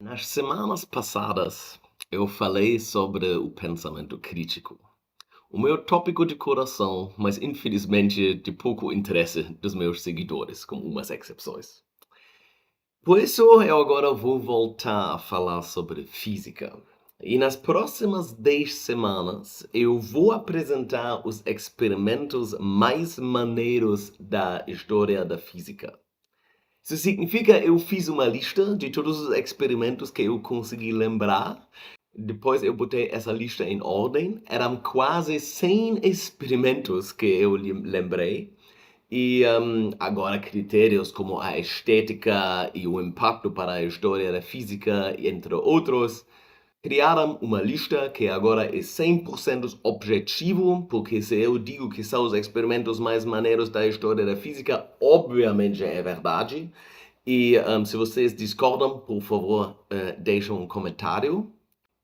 Nas semanas passadas, eu falei sobre o pensamento crítico. O meu tópico de coração, mas infelizmente de pouco interesse dos meus seguidores, com umas exceções. Por isso, eu agora vou voltar a falar sobre física. E nas próximas 10 semanas, eu vou apresentar os experimentos mais maneiros da história da física. Isso significa eu fiz uma lista de todos os experimentos que eu consegui lembrar. Depois eu botei essa lista em ordem. Eram quase 100 experimentos que eu lembrei. E agora critérios como a estética e o impacto para a história da física, entre outros, criaram uma lista que agora é 100% objetivo, porque se eu digo que são os experimentos mais maneiros da história da física, obviamente é verdade. E se vocês discordam, por favor, deixem um comentário.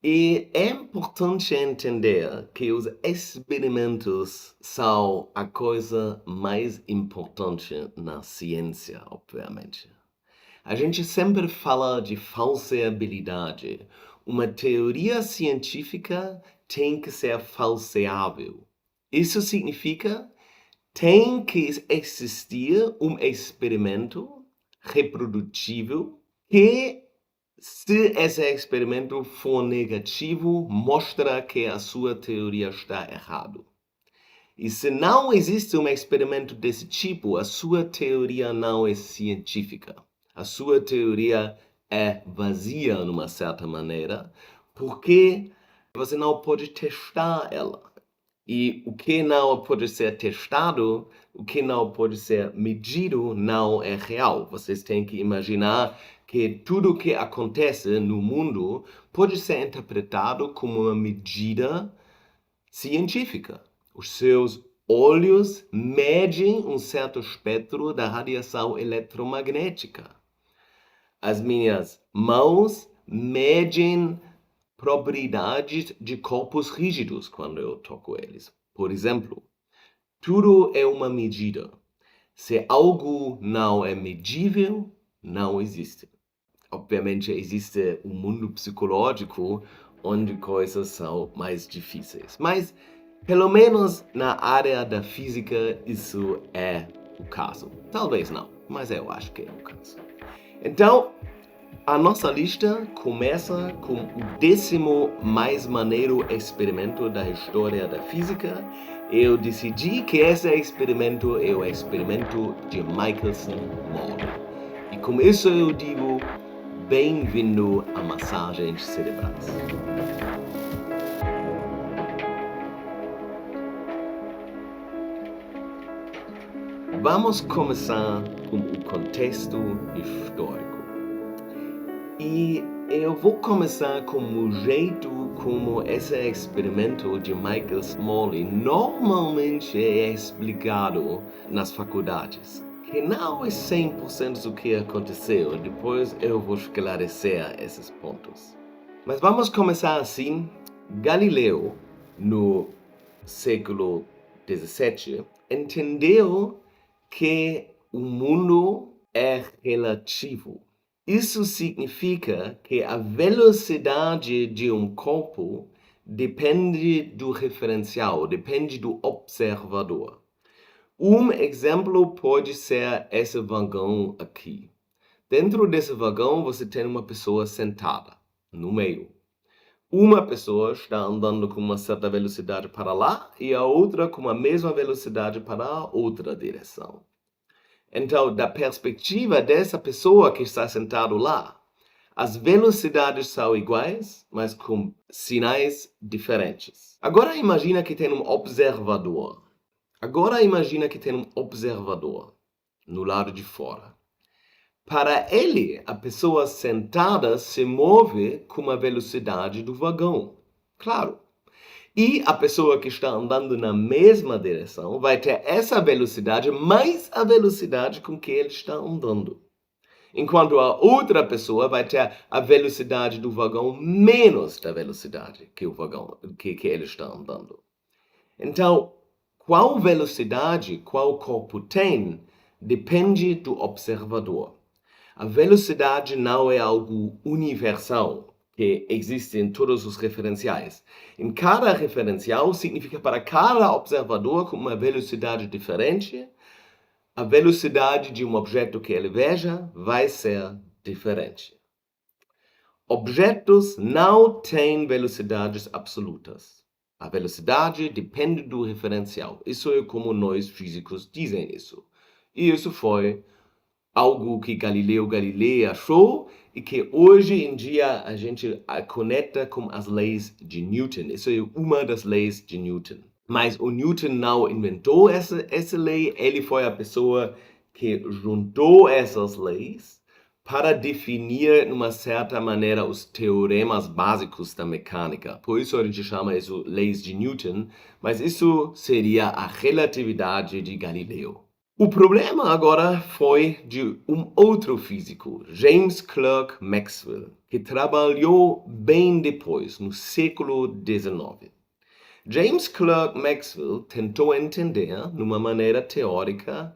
E é importante entender que os experimentos são a coisa mais importante na ciência, obviamente. A gente sempre fala de falseabilidade. Uma teoria científica tem que ser falseável. Isso significa tem que existir um experimento reprodutível que, se esse experimento for negativo, mostra que a sua teoria está errada. E se não existe um experimento desse tipo, a sua teoria não é científica. A sua teoria é vazia, numa certa maneira, porque você não pode testar ela. E o que não pode ser testado, o que não pode ser medido, não é real. Vocês têm que imaginar que tudo o que acontece no mundo pode ser interpretado como uma medida científica. Os seus olhos medem um certo espectro da radiação eletromagnética. As minhas mãos medem propriedades de corpos rígidos quando eu toco eles. Por exemplo, tudo é uma medida. Se algo não é medível, não existe. Obviamente existe um mundo psicológico onde coisas são mais difíceis. Mas, pelo menos na área da física, isso é o caso. Talvez não, mas eu acho que é o caso. Então, a nossa lista começa com o 10º mais maneiro experimento da história da física. Eu decidi que esse experimento é o experimento de Michelson-Morley. E com isso eu digo, bem-vindo a massagens cerebrais. Vamos começar com o contexto histórico. E eu vou começar com o jeito como esse experimento de Michelson-Morley normalmente é explicado nas faculdades. Que não é 100% o que aconteceu, depois eu vou esclarecer esses pontos. Mas vamos começar assim. Galileu, no século XVII, entendeu que o mundo é relativo. Isso significa que a velocidade de um corpo depende do referencial, depende do observador. Um exemplo pode ser esse vagão aqui. Dentro desse vagão você tem uma pessoa sentada no meio. Uma pessoa está andando com uma certa velocidade para lá e a outra com a mesma velocidade para a outra direção. Então, da perspectiva dessa pessoa que está sentado lá, as velocidades são iguais, mas com sinais diferentes. Agora imagina que tem um observador. No lado de fora. Para ele, a pessoa sentada se move com a velocidade do vagão. Claro. E a pessoa que está andando na mesma direção vai ter essa velocidade mais a velocidade com que ele está andando. Enquanto a outra pessoa vai ter a velocidade do vagão menos da velocidade que o vagão que ele está andando. Então, qual velocidade qual corpo tem depende do observador. A velocidade não é algo universal, que existe em todos os referenciais. Em cada referencial significa para cada observador com uma velocidade diferente, a velocidade de um objeto que ele veja vai ser diferente. Objetos não têm velocidades absolutas. A velocidade depende do referencial. Isso é como nós físicos dizem isso. E isso foi algo que Galileu Galilei achou e que hoje em dia a gente conecta com as leis de Newton. Isso é uma das leis de Newton. Mas o Newton não inventou essa lei, ele foi a pessoa que juntou essas leis para definir, de uma certa maneira, os teoremas básicos da mecânica. Por isso a gente chama isso leis de Newton, mas isso seria a relatividade de Galileu. O problema agora foi de um outro físico, James Clerk Maxwell, que trabalhou bem depois, no século XIX. James Clerk Maxwell tentou entender, de uma maneira teórica,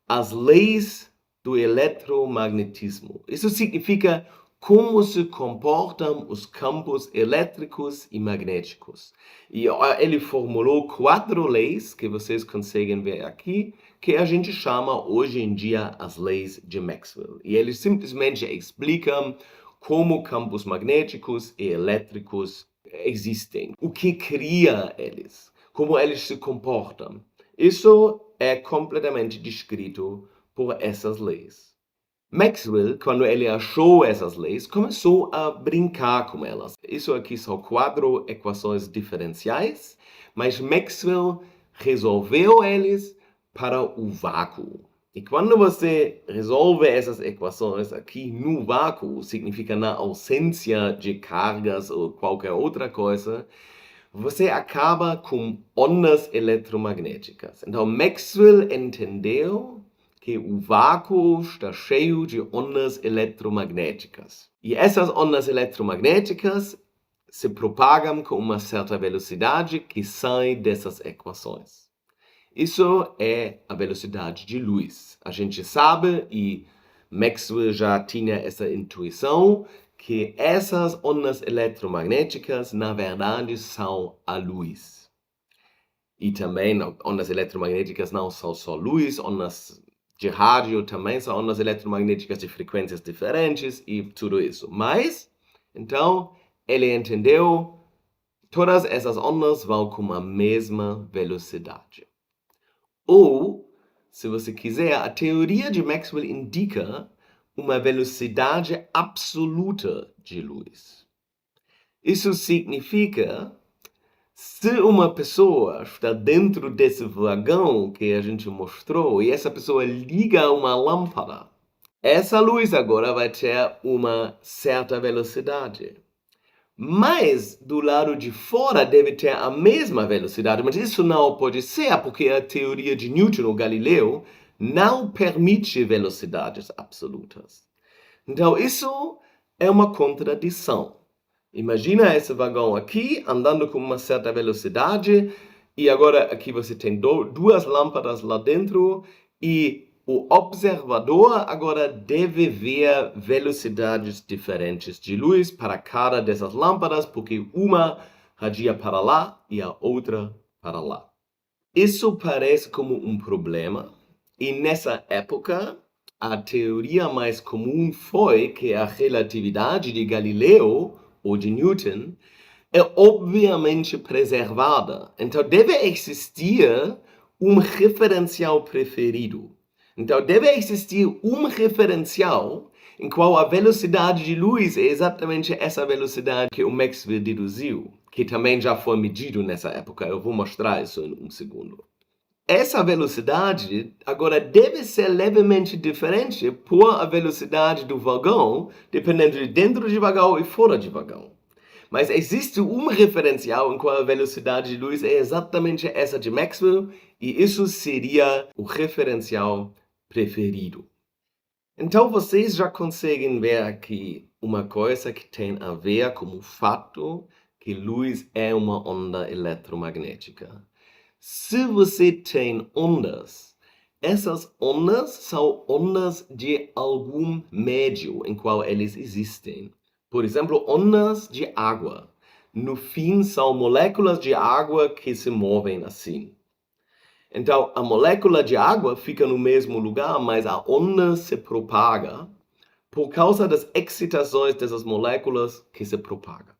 as leis do eletromagnetismo. Isso significa como se comportam os campos elétricos e magnéticos. E ele formulou 4 leis, que vocês conseguem ver aqui, que a gente chama hoje em dia as leis de Maxwell. E eles simplesmente explicam como campos magnéticos e elétricos existem, o que cria eles, como eles se comportam. Isso é completamente descrito por essas leis. Maxwell, quando ele achou essas leis, começou a brincar com elas. Isso aqui são 4 equações diferenciais, mas Maxwell resolveu eles para o vácuo. E quando você resolve essas equações aqui no vácuo, significa na ausência de cargas ou qualquer outra coisa, você acaba com ondas eletromagnéticas. Então, Maxwell entendeu que o vácuo está cheio de ondas eletromagnéticas. E essas ondas eletromagnéticas se propagam com uma certa velocidade que sai dessas equações. Isso é a velocidade de luz. A gente sabe, e Maxwell já tinha essa intuição, que essas ondas eletromagnéticas, na verdade, são a luz. E também, ondas eletromagnéticas não são só luz, ondas de rádio também são ondas eletromagnéticas de frequências diferentes e tudo isso. Mas, então, ele entendeu, todas essas ondas vão com a mesma velocidade. Ou, se você quiser, a teoria de Maxwell indica uma velocidade absoluta de luz. Isso significa, se uma pessoa está dentro desse vagão que a gente mostrou e essa pessoa liga uma lâmpada, essa luz agora vai ter uma certa velocidade. Mas do lado de fora deve ter a mesma velocidade, mas isso não pode ser porque a teoria de Newton ou Galileu não permite velocidades absolutas. Então isso é uma contradição. Imagina esse vagão aqui andando com uma certa velocidade e agora aqui você tem 2 lâmpadas lá dentro e o observador agora deve ver velocidades diferentes de luz para cada dessas lâmpadas, porque uma radia para lá e a outra para lá. Isso parece como um problema, e nessa época, a teoria mais comum foi que a relatividade de Galileu ou de Newton é obviamente preservada. Então deve existir um referencial preferido. Então, deve existir um referencial em qual a velocidade de luz é exatamente essa velocidade que o Maxwell deduziu, que também já foi medido nessa época. Eu vou mostrar isso em um segundo. Essa velocidade agora deve ser levemente diferente por a velocidade do vagão, dependendo de dentro de vagão e fora de vagão. Mas existe um referencial em qual a velocidade de luz é exatamente essa de Maxwell, e isso seria o referencial preferido. Então vocês já conseguem ver aqui uma coisa que tem a ver com o fato que luz é uma onda eletromagnética. Se você tem ondas Essas ondas são ondas de algum médio em qual eles existem. Por exemplo, ondas de água. No fim, são moléculas de água que se movem assim. Então, a molécula de água fica no mesmo lugar, mas a onda se propaga por causa das excitações dessas moléculas que se propagam.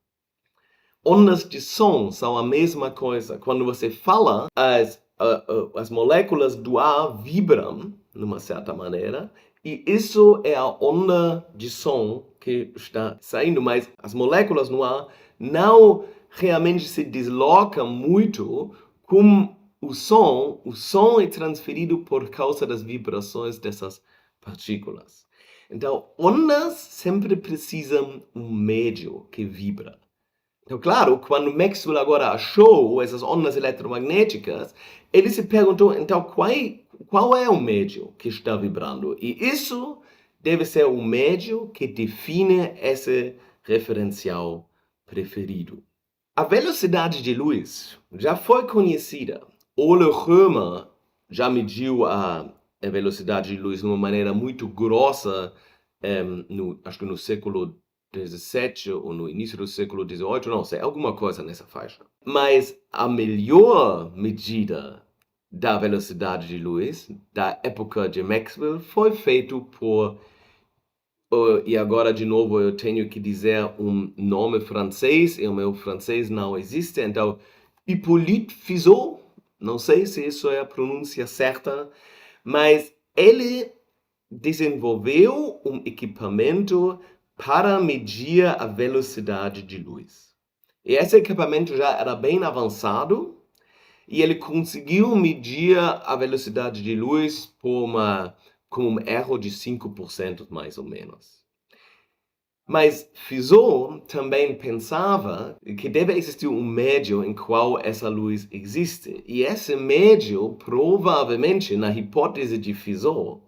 Ondas de som são a mesma coisa. Quando você fala, as moléculas do ar vibram, de uma certa maneira, e isso é a onda de som que está saindo, mas as moléculas no ar não realmente se deslocam muito como o som é transferido por causa das vibrações dessas partículas. Então, ondas sempre precisam um médio que vibra. Então, claro, quando Maxwell agora achou essas ondas eletromagnéticas, ele se perguntou, então, qual é o médio que está vibrando? E isso deve ser o médio que define esse referencial preferido. A velocidade de luz já foi conhecida. Ole Römer já mediu a velocidade de luz de uma maneira muito grossa, acho que no século 17 ou no início do século 18, não sei, alguma coisa nessa faixa. Mas a melhor medida da velocidade de luz da época de Maxwell foi feito por, e agora de novo eu tenho que dizer um nome francês, e o meu francês não existe, então Hippolyte Fizeau, não sei se isso é a pronúncia certa, mas ele desenvolveu um equipamento para medir a velocidade de luz. E esse equipamento já era bem avançado e ele conseguiu medir a velocidade de luz com um erro de 5% mais ou menos. Mas Fizeau também pensava que deve existir um médio em qual essa luz existe. E esse médio, provavelmente, na hipótese de Fizeau,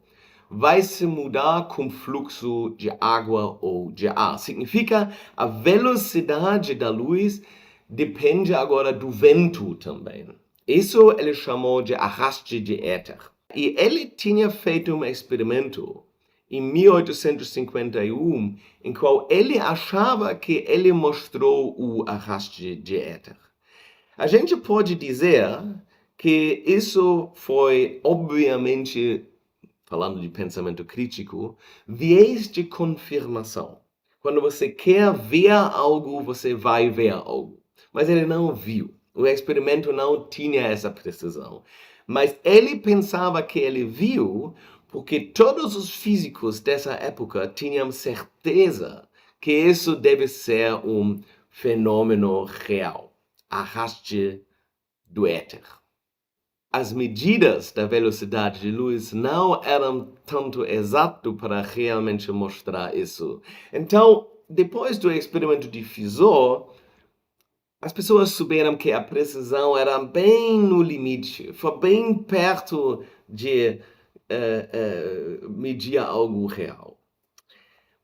vai se mudar com fluxo de água ou de ar. Significa a velocidade da luz depende agora do vento também. Isso ele chamou de arraste de éter. E ele tinha feito um experimento em 1851, em qual ele achava que ele mostrou o arraste de éter. A gente pode dizer que isso foi, obviamente, falando de pensamento crítico, viés de confirmação. Quando você quer ver algo, você vai ver algo. Mas ele não viu. O experimento não tinha essa precisão. Mas ele pensava que ele viu porque todos os físicos dessa época tinham certeza que isso deve ser um fenômeno real. Arraste do éter. As medidas da velocidade de luz não eram tanto exatas para realmente mostrar isso. Então, depois do experimento de Fizeau, as pessoas souberam que a precisão era bem no limite, foi bem perto de medir algo real.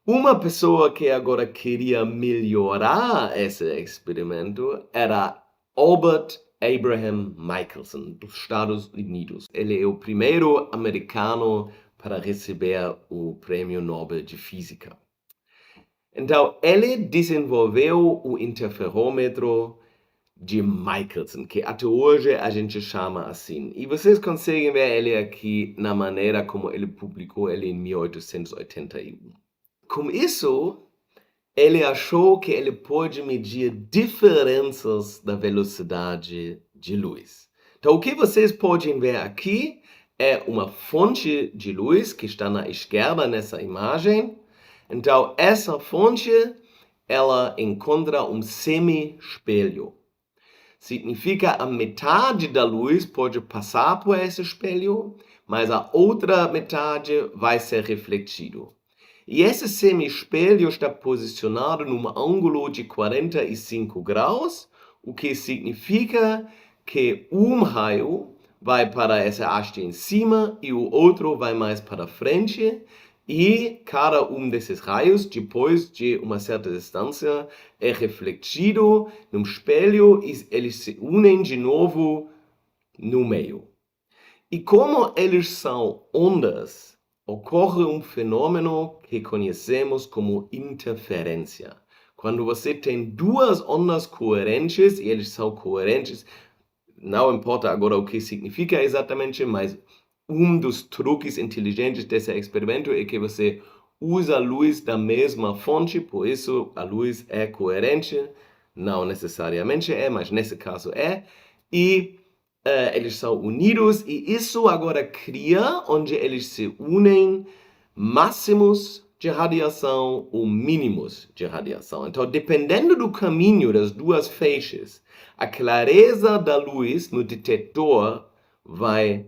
Uma pessoa que agora queria melhorar esse experimento era Albert Abraham Michelson, dos Estados Unidos. Ele é o primeiro americano para receber o Prêmio Nobel de Física. Então, ele desenvolveu o interferômetro de Michelson, que até hoje a gente chama assim. E vocês conseguem ver ele aqui na maneira como ele publicou ele em 1881. Com isso, ele achou que ele pode medir diferenças da velocidade de luz. Então, o que vocês podem ver aqui é uma fonte de luz que está na esquerda nessa imagem. Então, essa fonte, ela encontra um semi-espelho. Significa a metade da luz pode passar por esse espelho, mas a outra metade vai ser refletido. E esse semi-espelho está posicionado num ângulo de 45 graus, o que significa que um raio vai para essa haste em cima e o outro vai mais para frente. E cada um desses raios, depois de uma certa distância, é refletido num espelho e eles se unem de novo no meio. E como eles são ondas, ocorre um fenômeno que conhecemos como interferência. Quando você tem duas ondas coerentes, e eles são coerentes, não importa agora o que significa exatamente, mas um dos truques inteligentes desse experimento é que você usa a luz da mesma fonte, por isso a luz é coerente, não necessariamente é, mas nesse caso é, e eles são unidos, e isso agora cria, onde eles se unem, máximos de radiação ou mínimos de radiação. Então, dependendo do caminho das duas feixes, a clareza da luz no detector vai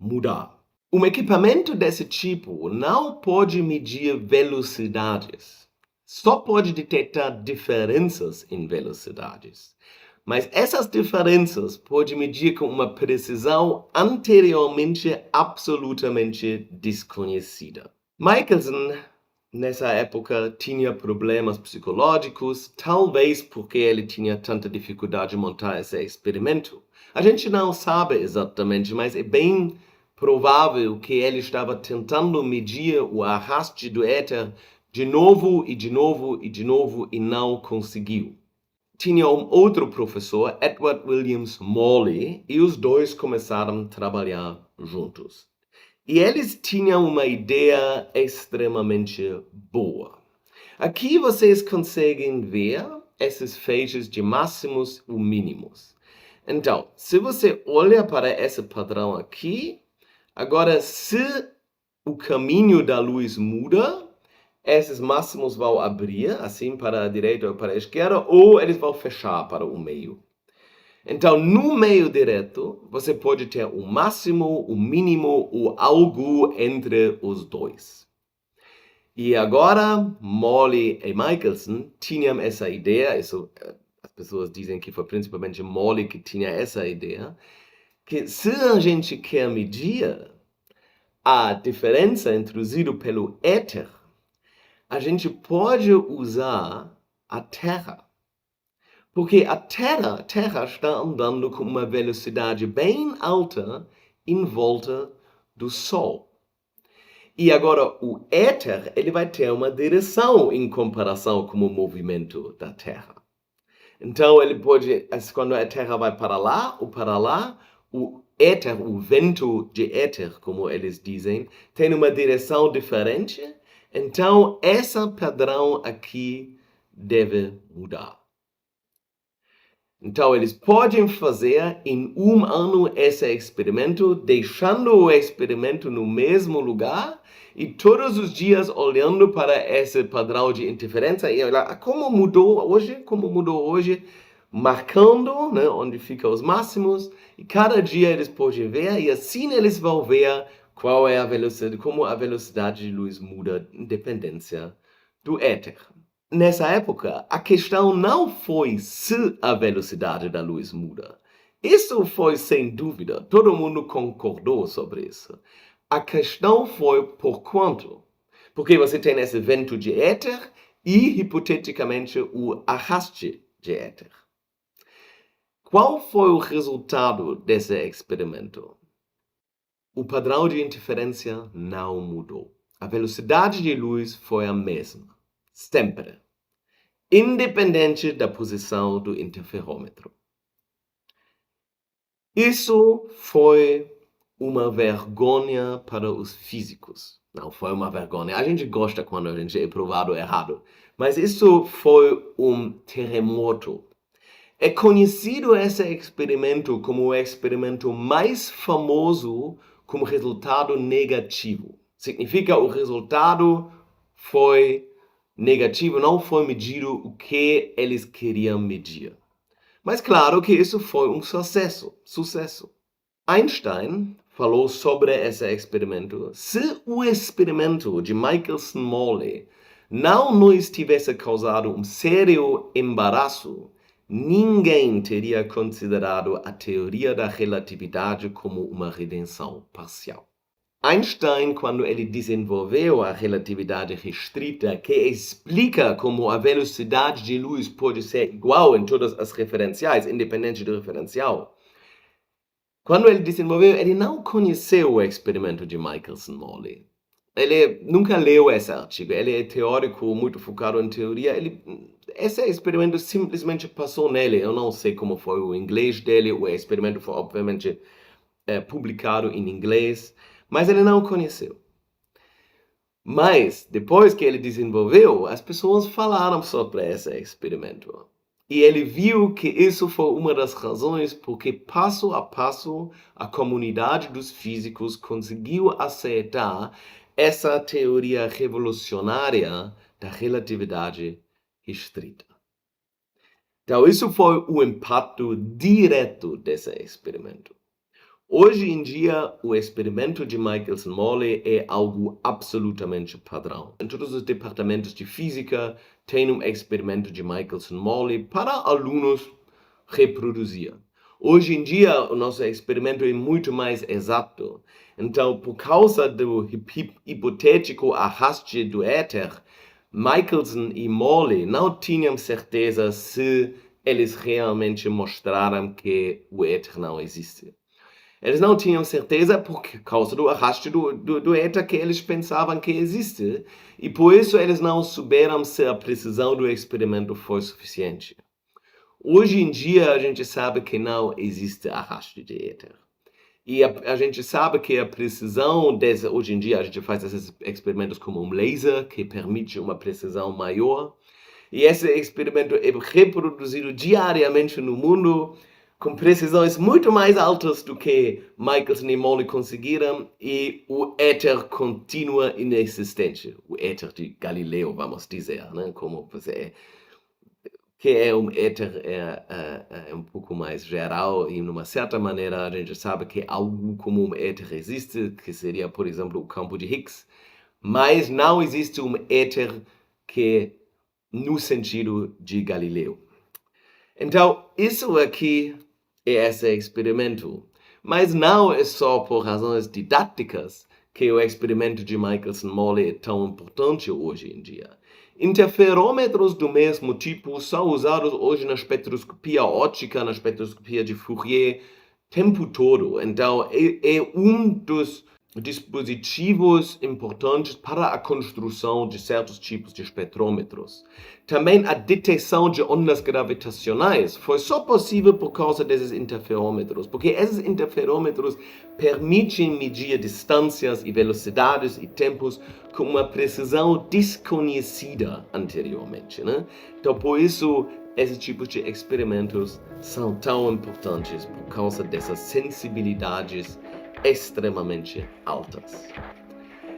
mudar. Um equipamento desse tipo não pode medir velocidades, só pode detectar diferenças em velocidades. Mas essas diferenças pode medir com uma precisão anteriormente absolutamente desconhecida. Michelson, nessa época, tinha problemas psicológicos, talvez porque ele tinha tanta dificuldade em montar esse experimento. A gente não sabe exatamente, mas é bem provável que ele estava tentando medir o arraste do éter de novo e de novo e de novo e não conseguiu. Tinha um outro professor, Edward Williams Morley, e os dois começaram a trabalhar juntos. E eles tinham uma ideia extremamente boa. Aqui vocês conseguem ver esses feixes de máximos e mínimos. Então, se você olha para esse padrão aqui, agora se o caminho da luz muda, esses máximos vão abrir, assim, para a direita ou para a esquerda, ou eles vão fechar para o meio. Então, no meio direto, você pode ter o máximo, o mínimo, ou algo entre os dois. E agora, Morley e Michelson tinham essa ideia, as pessoas dizem que foi principalmente Morley que tinha essa ideia, que se a gente quer medir a diferença introduzida pelo éter, a gente pode usar a Terra. Porque a Terra está andando com uma velocidade bem alta em volta do Sol. E agora o éter ele vai ter uma direção em comparação com o movimento da Terra. Então ele pode, quando a Terra vai para lá, o éter, o vento de éter, como eles dizem, tem uma direção diferente. Então, esse padrão aqui deve mudar. Então, eles podem fazer em um ano esse experimento, deixando o experimento no mesmo lugar e todos os dias olhando para esse padrão de interferência e olhar como mudou hoje, marcando, né, onde ficam os máximos, e cada dia eles podem ver, e assim eles vão ver qual é a velocidade, como a velocidade de luz muda em dependência do éter. Nessa época, a questão não foi se a velocidade da luz muda. Isso foi sem dúvida, todo mundo concordou sobre isso. A questão foi por quanto. Porque você tem esse vento de éter e, hipoteticamente, o arraste de éter. Qual foi o resultado desse experimento? O padrão de interferência não mudou. A velocidade de luz foi a mesma, sempre, independente da posição do interferômetro. Isso foi uma vergonha para os físicos. Não foi uma vergonha. A gente gosta quando a gente é provado errado. Mas isso foi um terremoto. É conhecido esse experimento como o experimento mais famoso com resultado negativo. Significa o resultado foi negativo, não foi medido o que eles queriam medir. Mas claro que isso foi um sucesso. Einstein falou sobre esse experimento. Se o experimento de Michelson-Morley não nos tivesse causado um sério embaraço, ninguém teria considerado a teoria da relatividade como uma redenção parcial. Einstein, quando ele desenvolveu a relatividade restrita, que explica como a velocidade de luz pode ser igual em todas as referenciais, independente do referencial, Quando ele desenvolveu, ele não conheceu o experimento de Michelson-Morley. Ele nunca leu esse artigo, ele é teórico, muito focado em teoria. Esse experimento simplesmente passou nele. Eu não sei como foi o inglês dele, o experimento foi obviamente publicado em inglês, mas ele não conheceu. Mas, depois que ele desenvolveu, as pessoas falaram sobre esse experimento. E ele viu que isso foi uma das razões porque, passo a passo, a comunidade dos físicos conseguiu aceitar essa teoria revolucionária da relatividade restrita. Então, isso foi o impacto direto desse experimento. Hoje em dia, o experimento de Michelson-Morley é algo absolutamente padrão. Em todos os departamentos de física, tem um experimento de Michelson-Morley para alunos reproduzir. Hoje em dia, o nosso experimento é muito mais exato. Então, por causa do hipotético arraste do éter, Michelson e Morley não tinham certeza se eles realmente mostraram que o éter não existe. Eles não tinham certeza por causa do arrasto do éter que eles pensavam que existe. E por isso eles não souberam se a precisão do experimento foi suficiente. Hoje em dia a gente sabe que não existe arrasto de éter. E a gente sabe que a precisão hoje em dia a gente faz esses experimentos com um laser que permite uma precisão maior. E esse experimento é reproduzido diariamente no mundo com precisões muito mais altas do que Michelson e Morley conseguiram, e o éter continua inexistente. O éter de Galileu, vamos dizer, né? Como você que é um éter é um pouco mais geral, e de uma certa maneira a gente sabe que algo como um éter existe, que seria, por exemplo, o campo de Higgs, mas não existe um éter que no sentido de Galileu. Então, isso aqui é esse experimento. Mas não é só por razões didáticas que o experimento de Michelson-Morley é tão importante hoje em dia. Interferômetros do mesmo tipo são usados hoje na espectroscopia óptica, na espectroscopia de Fourier, o tempo todo. Então, é um dos dispositivos importantes para a construção de certos tipos de espectrômetros. Também a detecção de ondas gravitacionais foi só possível por causa desses interferômetros, porque esses interferômetros permitem medir distâncias e velocidades e tempos com uma precisão desconhecida anteriormente, né? Então, por isso, esses tipos de experimentos são tão importantes por causa dessas sensibilidades extremamente altas.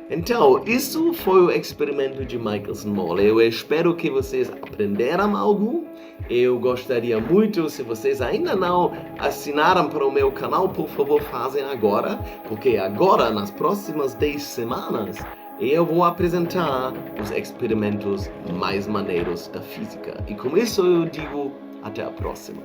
Então, isso foi o experimento de Michelson-Morley. Eu espero que vocês aprenderam algo. Eu gostaria muito, se vocês ainda não assinaram para o meu canal, por favor, fazem agora, porque agora, nas próximas 10 semanas, eu vou apresentar os experimentos mais maneiros da física. E com isso eu digo até a próxima.